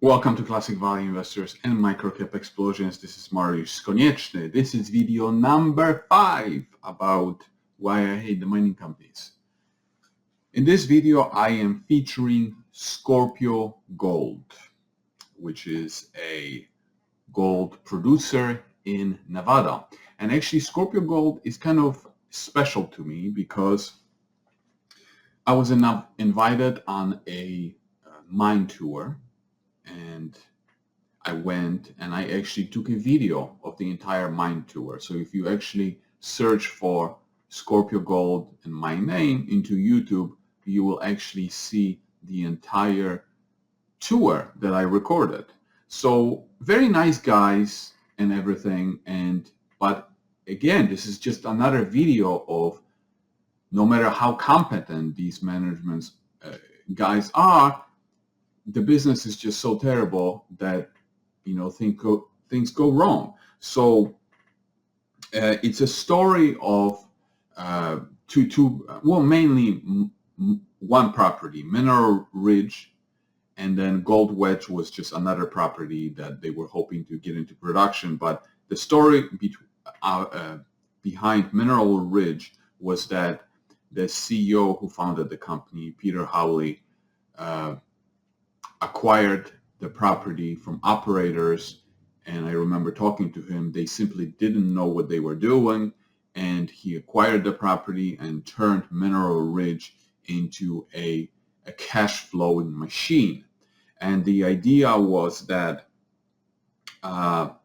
Welcome to Classic Value Investors and Microcap Explosions. This is Mariusz Konieczny. This is video number 5 about why I hate the mining companies. In this video, I am featuring Scorpio Gold, which is a gold producer in Nevada. And actually, Scorpio Gold is kind of special to me because I was invited on a mine tour. And I went and I actually took a video of the entire mine tour. So if you actually search for Scorpio Gold and my name into YouTube, you will actually see the entire tour that I recorded. So very nice guys and everything. But again, this is just another video of no matter how competent these management guys are, the business is just so terrible that things go wrong. So it's a story of mainly one property, Mineral Ridge, and then Gold Wedge was just another property that they were hoping to get into production. But the story behind Mineral Ridge was that the CEO who founded the company, Peter Howley, acquired the property from operators, and I remember talking to him. They simply didn't know what they were doing, and he acquired the property and turned Mineral Ridge into a cash flowing machine. And the idea was that at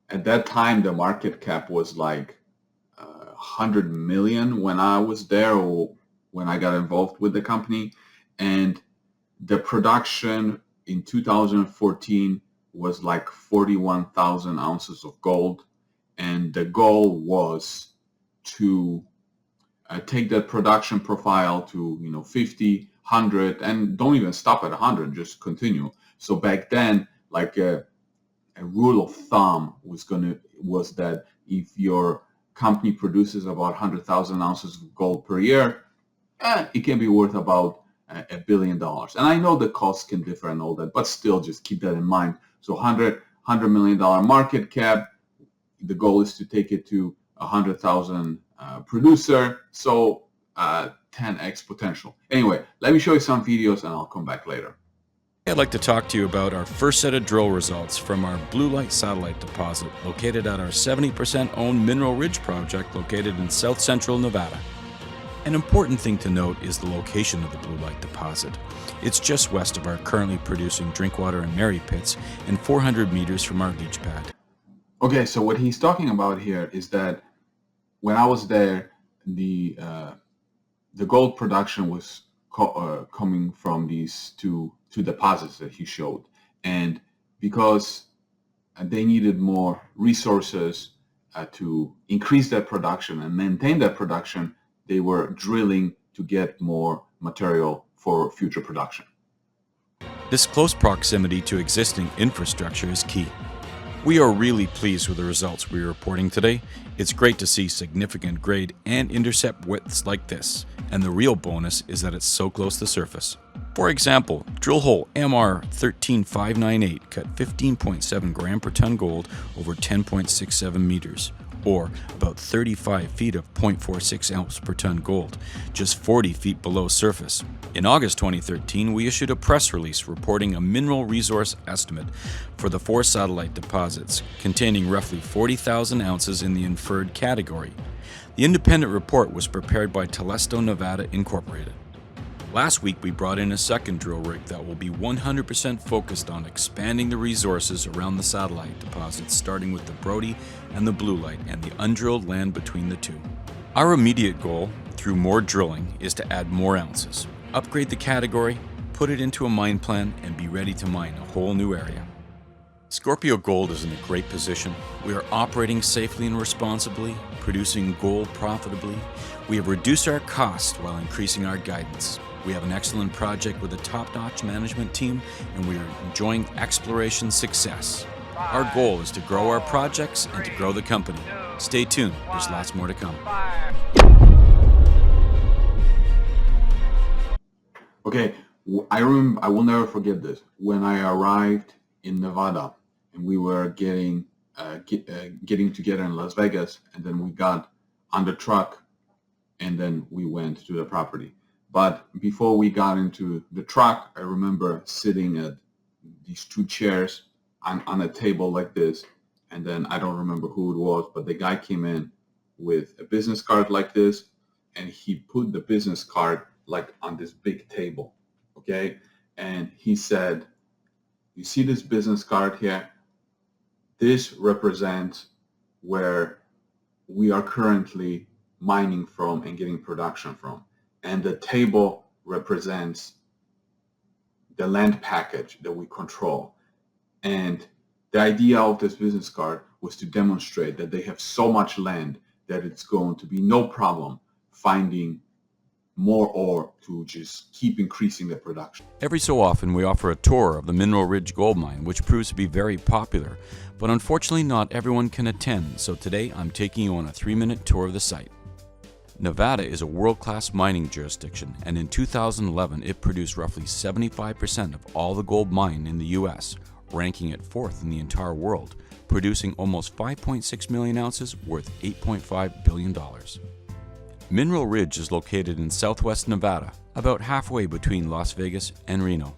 that time the market cap was like 100 million when I was there, or when I got involved with the company, and the production in 2014 was like 41,000 ounces of gold, and the goal was to take that production profile to 50, 100, and don't even stop at 100, just continue. So back then, like a rule of thumb was that if your company produces about 100,000 ounces of gold per year, it can be worth about $1 billion. And I know the costs can differ and all that, but still just keep that in mind. So $100 million market cap, the goal is to take it to 100,000 producer, so 10x potential. Anyway, let me show you some videos and I'll come back later. I'd like to talk to you about our first set of drill results from our Blue Light satellite deposit located at our 70% owned Mineral Ridge project located in south central Nevada. An important thing to note is the location of the Blue Light deposit. It's just west of our currently producing Drinkwater and Mary pits and 400 meters from our leach pad. Okay, so what he's talking about here is that when I was there, the gold production was coming from these two deposits that he showed, and because they needed more resources to increase that production and maintain that production, they were drilling to get more material for future production. This close proximity to existing infrastructure is key. We are really pleased with the results we are reporting today. It's great to see significant grade and intercept widths like this, and the real bonus is that it's so close to surface. For example, drill hole MR 13598 cut 15.7 gram per ton gold over 10.67 meters, or about 35 feet of 0.46 ounce per ton gold, just 40 feet below surface. In August 2013, we issued a press release reporting a mineral resource estimate for the 4 satellite deposits, containing roughly 40,000 ounces in the inferred category. The independent report was prepared by Telesto Nevada Incorporated. Last week, we brought in a second drill rig that will be 100% focused on expanding the resources around the satellite deposits, starting with the Brody and the Blue Light and the undrilled land between the two. Our immediate goal, through more drilling, is to add more ounces, upgrade the category, put it into a mine plan, and be ready to mine a whole new area. Scorpio Gold is in a great position. We are operating safely and responsibly, producing gold profitably. We have reduced our costs while increasing our guidance. We have an excellent project with a top-notch management team, and we are enjoying exploration success. Our goal is to grow our projects and to grow the company. Stay tuned, there's lots more to come. Okay, I will never forget this. When I arrived in Nevada and we were getting together in Las Vegas, and then we got on the truck and then we went to the property. But before we got into the truck, I remember sitting at these two chairs on a table like this. And then I don't remember who it was, but the guy came in with a business card like this, and he put the business card like on this big table. Okay. And he said, you see this business card here? This represents where we are currently mining from and getting production from. And the table represents the land package that we control. And the idea of this business card was to demonstrate that they have so much land that it's going to be no problem finding more ore to just keep increasing the production. Every so often we offer a tour of the Mineral Ridge Gold Mine, which proves to be very popular, but unfortunately not everyone can attend, so today I'm taking you on a 3-minute tour of the site. Nevada is a world-class mining jurisdiction, and in 2011 it produced roughly 75% of all the gold mined in the US, ranking it 4th in the entire world, producing almost 5.6 million ounces worth $8.5 billion. Mineral Ridge is located in southwest Nevada, about halfway between Las Vegas and Reno.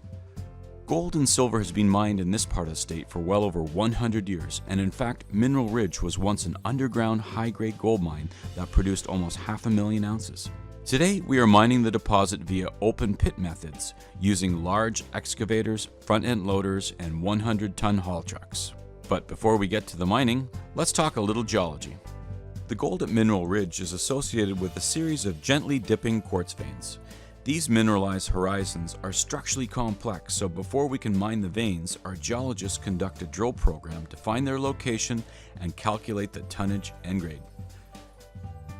Gold and silver has been mined in this part of the state for well over 100 years, and in fact, Mineral Ridge was once an underground high-grade gold mine that produced almost 500,000 ounces. Today, we are mining the deposit via open pit methods, using large excavators, front-end loaders, and 100-ton haul trucks. But before we get to the mining, let's talk a little geology. The gold at Mineral Ridge is associated with a series of gently dipping quartz veins. These mineralized horizons are structurally complex, so before we can mine the veins, our geologists conduct a drill program to find their location and calculate the tonnage and grade.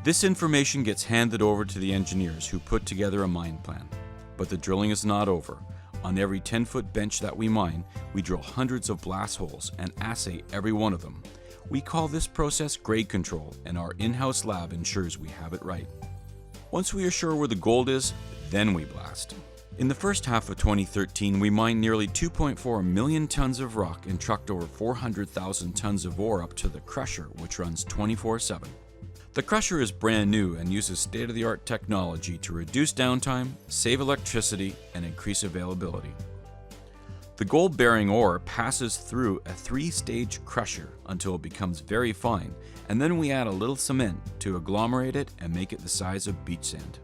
This information gets handed over to the engineers who put together a mine plan. But the drilling is not over. On every 10-foot bench that we mine, we drill hundreds of blast holes and assay every one of them. We call this process grade control, and our in-house lab ensures we have it right. Once we are sure where the gold is, then we blast. In the first half of 2013, we mined nearly 2.4 million tons of rock and trucked over 400,000 tons of ore up to the crusher, which runs 24/7. The crusher is brand new and uses state-of-the-art technology to reduce downtime, save electricity, and increase availability. The gold-bearing ore passes through a 3-stage crusher until it becomes very fine, and then we add a little cement to agglomerate it and make it the size of beach sand.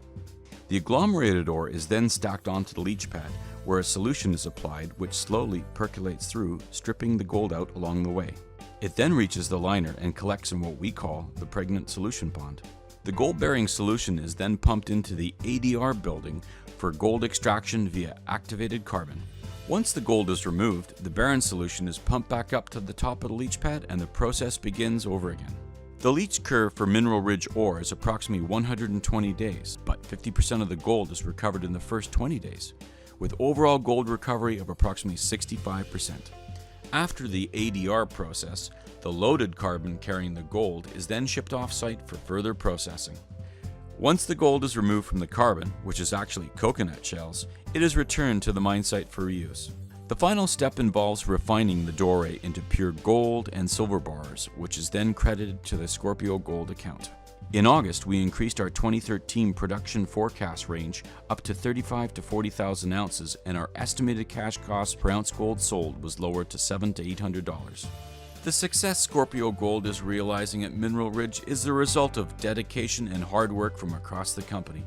The agglomerated ore is then stacked onto the leach pad, where a solution is applied which slowly percolates through, stripping the gold out along the way. It then reaches the liner and collects in what we call the pregnant solution pond. The gold-bearing solution is then pumped into the ADR building for gold extraction via activated carbon. Once the gold is removed, the barren solution is pumped back up to the top of the leach pad and the process begins over again. The leach curve for Mineral Ridge ore is approximately 120 days, but 50% of the gold is recovered in the first 20 days, with overall gold recovery of approximately 65%. After the ADR process, the loaded carbon carrying the gold is then shipped off-site for further processing. Once the gold is removed from the carbon, which is actually coconut shells, it is returned to the mine site for reuse. The final step involves refining the doré into pure gold and silver bars, which is then credited to the Scorpio Gold account. In August, we increased our 2013 production forecast range up to 35,000 to 40,000 ounces, and our estimated cash cost per ounce gold sold was lowered to $700 to $800. The success Scorpio Gold is realizing at Mineral Ridge is the result of dedication and hard work from across the company.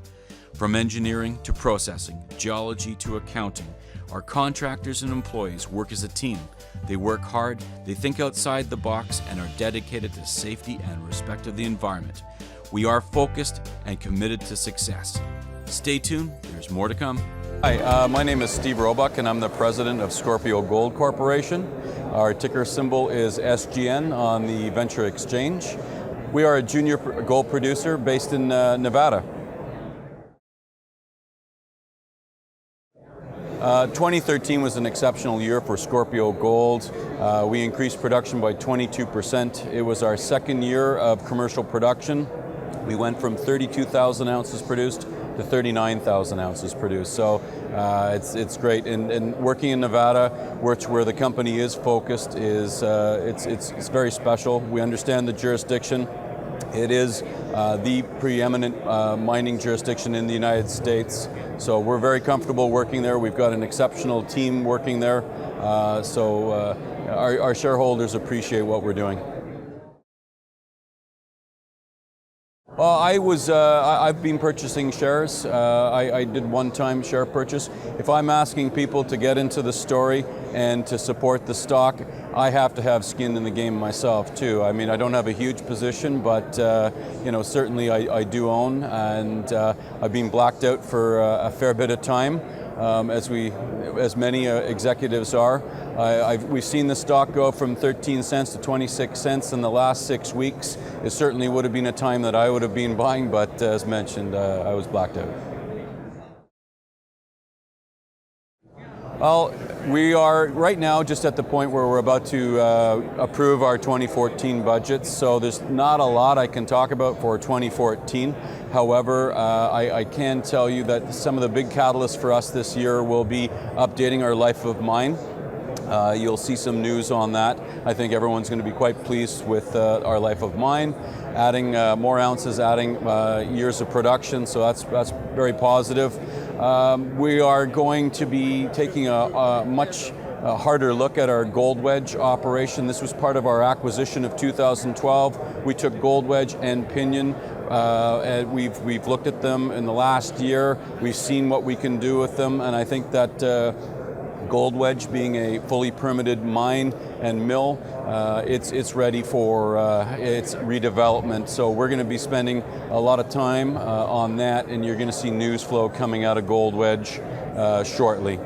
From engineering to processing, geology to accounting, our contractors and employees work as a team. They work hard, they think outside the box, and are dedicated to safety and respect of the environment. We are focused and committed to success. Stay tuned, there's more to come. Hi, my name is Steve Roebuck, and I'm the president of Scorpio Gold Corporation. Our ticker symbol is SGN on the Venture Exchange. We are a junior gold producer based in Nevada. 2013 was an exceptional year for Scorpio Gold. We increased production by 22%. It was our second year of commercial production. We went from 32,000 ounces produced to 39,000 ounces produced. So it's great. And working in Nevada, where the company is focused, is it's very special. We understand the jurisdiction. It is the preeminent mining jurisdiction in the United States. So we're very comfortable working there. We've got an exceptional team working there. So our shareholders appreciate what we're doing. Well, I've been purchasing shares. I did one-time share purchase. If I'm asking people to get into the story and to support the stock, I have to have skin in the game myself too. I mean, I don't have a huge position, but certainly I do own, and I've been blacked out for a fair bit of time, as many executives are. We've seen the stock go from 13 cents to 26 cents in the last 6 weeks. It certainly would have been a time that I would have been buying, but as mentioned, I was blacked out. Well, we are right now just at the point where we're about to approve our 2014 budgets, so there's not a lot I can talk about for 2014. However, I can tell you that some of the big catalysts for us this year will be updating our life of mine. You'll see some news on that. I think everyone's going to be quite pleased with our life of mine, adding more ounces, adding years of production, so that's very positive. We are going to be taking a much harder look at our Gold Wedge operation. This was part of our acquisition of 2012. We took Gold Wedge and Pinion. And we've looked at them in the last year. We've seen what we can do with them, and I think that Gold Wedge, being a fully permitted mine and mill, it's ready for its redevelopment. So we're going to be spending a lot of time on that, and you're going to see news flow coming out of Gold Wedge shortly.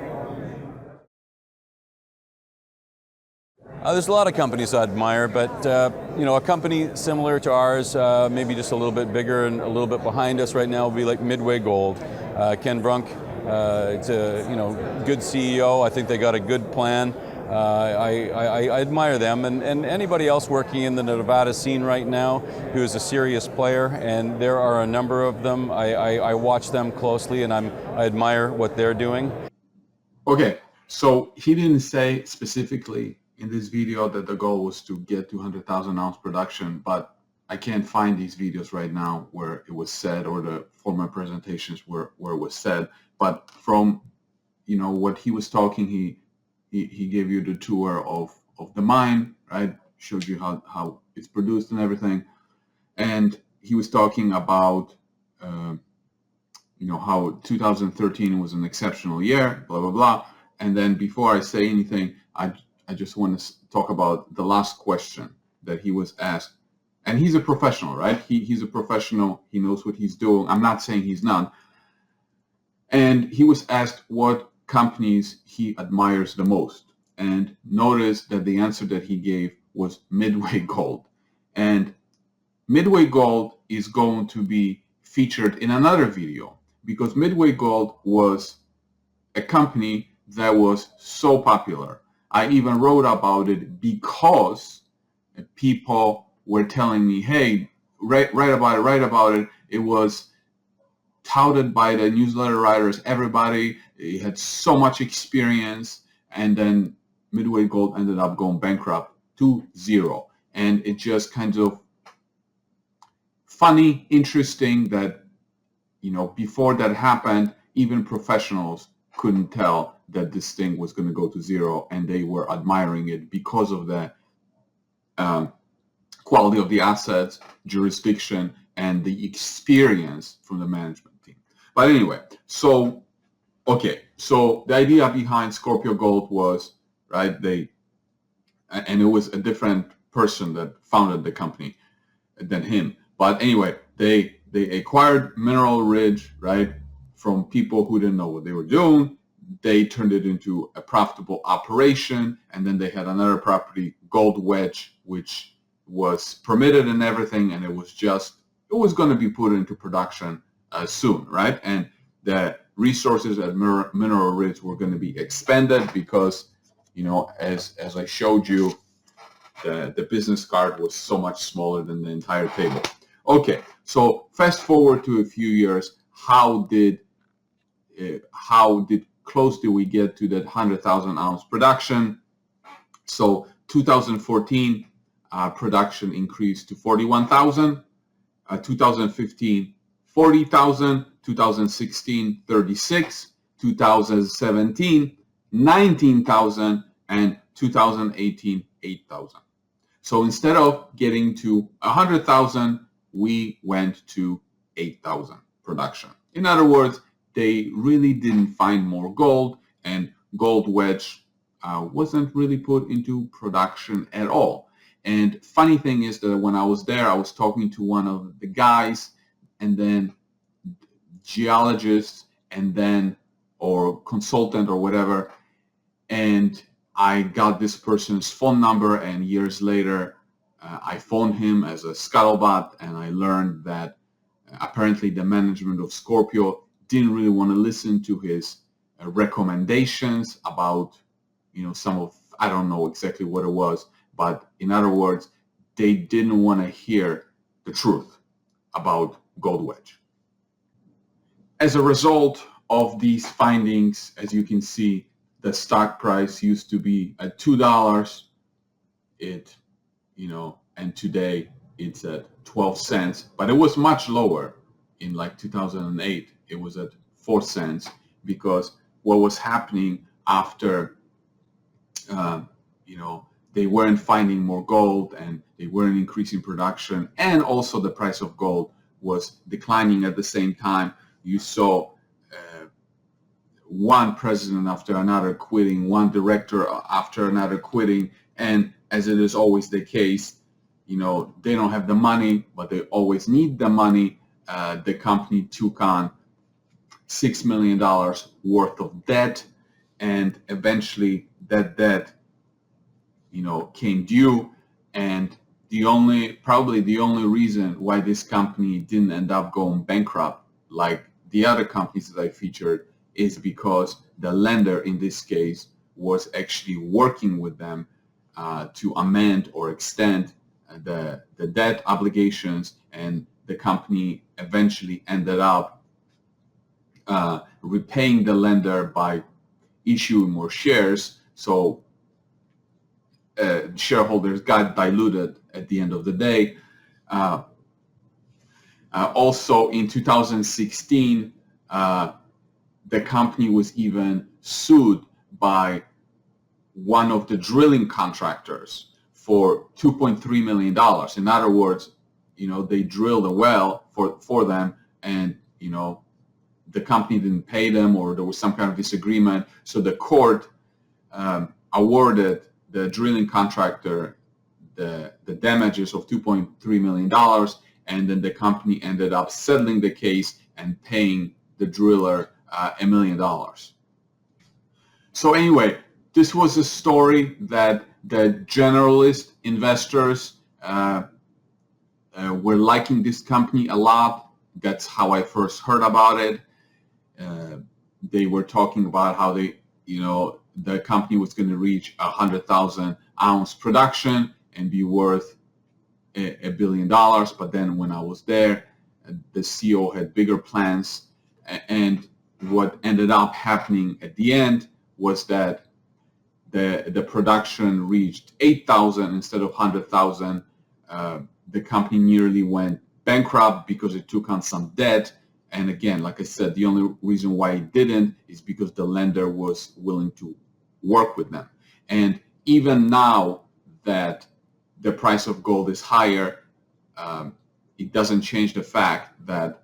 There's a lot of companies I admire, but a company similar to ours, maybe just a little bit bigger and a little bit behind us right now, will be like Midway Gold. Ken Brunk, it's a good CEO. I think they got a good plan. I admire them, and anybody else working in the Nevada scene right now who is a serious player, and there are a number of them. I watch them closely, and I admire what they're doing. Okay, so he didn't say specifically in this video that the goal was to get 200,000 ounce production, but I can't find these videos right now where it was said, or the former presentations where it was said. But from what he was talking, he gave you the tour of the mine, right? Showed you how it's produced and everything, and he was talking about how 2013 was an exceptional year, blah blah blah. And then before I say anything, I just want to talk about the last question that he was asked. And he's a professional, right? He's a professional. He knows what he's doing. I'm not saying he's not. And he was asked what companies he admires the most. And notice that the answer that he gave was Midway Gold. And Midway Gold is going to be featured in another video, because Midway Gold was a company that was so popular. I even wrote about it because people were telling me, hey, write about it. It was touted by the newsletter writers, everybody. It had so much experience, and then Midway Gold ended up going bankrupt to zero. And it just kind of funny, interesting that, before that happened, even professionals couldn't tell that this thing was going to go to zero, and they were admiring it because of the quality of the assets, jurisdiction, and the experience from the management team. But anyway, so the idea behind Scorpio Gold was, right, and it was a different person that founded the company than him. But anyway, they acquired Mineral Ridge, right, from people who didn't know what they were doing. They turned it into a profitable operation, and then they had another property, Gold Wedge, which was permitted and everything, and it was going to be put into production soon, right? And the resources at Mineral Ridge were going to be expanded because, as I showed you, the business card was so much smaller than the entire table. Okay, so fast forward to a few years. how close did we get to that 100,000 ounce production. So 2014 production increased to 41,000, 2015 40,000, 2016 36, 2017 19,000, and 2018 8,000. So instead of getting to 100,000, we went to 8,000 production. In other words, they really didn't find more gold, and gold wedge wasn't really put into production at all. And funny thing is that when I was there, I was talking to one of the guys, and then geologist, and then or consultant or whatever, and I got this person's phone number, and years later I phoned him as a scuttlebutt, and I learned that apparently the management of Scorpio didn't really want to listen to his recommendations about, some of, I don't know exactly what it was, but in other words, they didn't want to hear the truth about gold wedge. As a result of these findings, as you can see, the stock price used to be at $2. And today it's at 12 cents, but it was much lower in like 2008. It was at 4 cents because what was happening after, they weren't finding more gold and they weren't increasing production, and also the price of gold was declining at the same time. You saw one president after another quitting, one director after another quitting, and as it is always the case, they don't have the money, but they always need the money. The company took on $6 million worth of debt, and eventually that debt, came due. And probably the only reason why this company didn't end up going bankrupt like the other companies that I featured is because the lender in this case was actually working with them to amend or extend the debt obligations, and the company eventually ended up repaying the lender by issuing more shares. So shareholders got diluted at the end of the day. Also in 2016, the company was even sued by one of the drilling contractors for $2.3 million. In other words, they drilled a well for them, and the company didn't pay them, or there was some kind of disagreement. So the court awarded the drilling contractor the damages of $2.3 million, and then the company ended up settling the case and paying the driller $1 million. So anyway, this was a story that the generalist investors were liking this company a lot. That's how I first heard about it. They were talking about how the company was going to reach 100,000 ounce production and be worth $1 billion. But then when I was there, the CEO had bigger plans, and what ended up happening at the end was that the production reached 8,000 instead of 100,000. The company nearly went bankrupt because it took on some debt. And again, like I said, the only reason why it didn't is because the lender was willing to work with them. And even now that the price of gold is higher, it doesn't change the fact that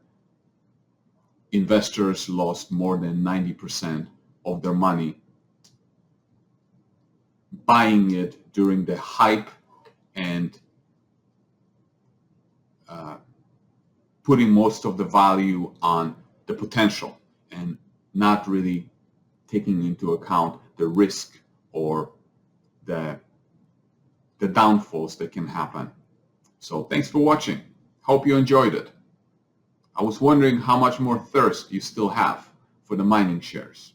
investors lost more than 90% of their money buying it during the hype and putting most of the value on the potential and not really taking into account the risk or the downfalls that can happen. So thanks for watching. Hope you enjoyed it. I was wondering how much more thirst you still have for the mining shares.